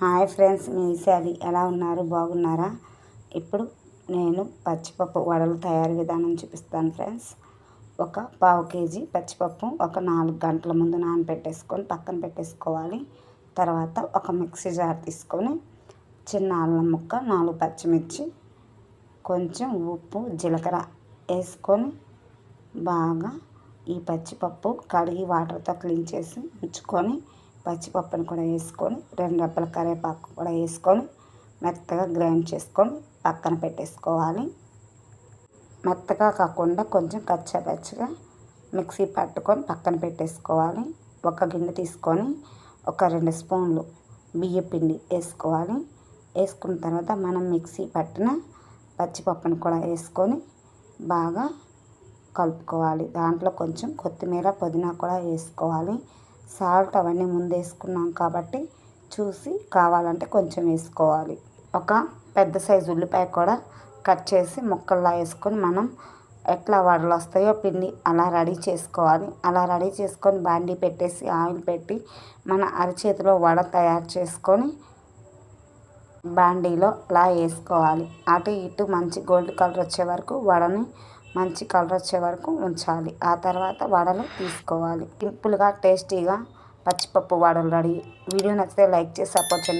Hi friends, మీ శారీ ఎలా ఉన్నారు? బాగున్నారా? ఇప్పుడు నేను పచ్చిపప్పు వడలు తయారీ విధానం చూపిస్తాను ఫ్రెండ్స్. ఒక పావు కేజీ పచ్చిపప్పు ఒక 4 గంటల ముందు నానబెట్టేసుకొని పక్కన పెట్టేసుకోవాలి. తర్వాత ఒక మిక్సీ జార్ తీసుకొని చిన్న అల్లం ముక్క, 4 పచ్చిమిర్చి, కొంచెం ఉప్పు, జీలకర్ర వేసుకొని బాగా ఈ పచ్చిపప్పు కడిగి వాటర్తో క్లీన్ చేసి ఉంచుకొని పచ్చిపప్పును కూడా వేసుకొని 2 రెబ్బల కరివేపాకు కూడా వేసుకొని మెత్తగా గ్రైండ్ చేసుకొని పక్కన పెట్టేసుకోవాలి. మెత్తగా కాకుండా కొంచెం కచ్చాపచ్చిగా మిక్సీ పట్టుకొని పక్కన పెట్టేసుకోవాలి. ఒక గిన్నె తీసుకొని ఒక 2 స్పూన్లు బియ్య పిండి వేసుకోవాలి. వేసుకున్న తర్వాత మనం మిక్సీ పట్టిన పచ్చిపప్పును కూడా వేసుకొని బాగా కలుపుకోవాలి. దాంట్లో కొంచెం కొత్తిమీర, పుదీనా కూడా వేసుకోవాలి. సాల్ట్ అవన్నీ ముందు వేసుకున్నాం కాబట్టి చూసి కావాలంటే కొంచెం వేసుకోవాలి. ఒక పెద్ద సైజు ఉల్లిపాయ కూడా కట్ చేసి ముక్కల్లా వేసుకొని మనం ఎట్లా వడలు వస్తాయో పిండి అలా రెడీ చేసుకోవాలి. అలా రెడీ చేసుకొని బాండీ పెట్టేసి ఆయిల్ పెట్టి మన అరచేతిలో వడ తయారు చేసుకొని బాండీలో అలా వేసుకోవాలి. అటు ఇటు మంచి గోల్డ్ కలర్ వచ్చే వరకు వడని మంచి కలర్ వచ్చే వరకు ఉంచాలి. ఆ తర్వాత వడలు తీసుకోవాలి. సింపుల్గా టేస్టీగా పచ్చిపప్పు వడలు రెడీ. వీడియో నచ్చితే లైక్ చేసి సపోర్ట్ చేయండి.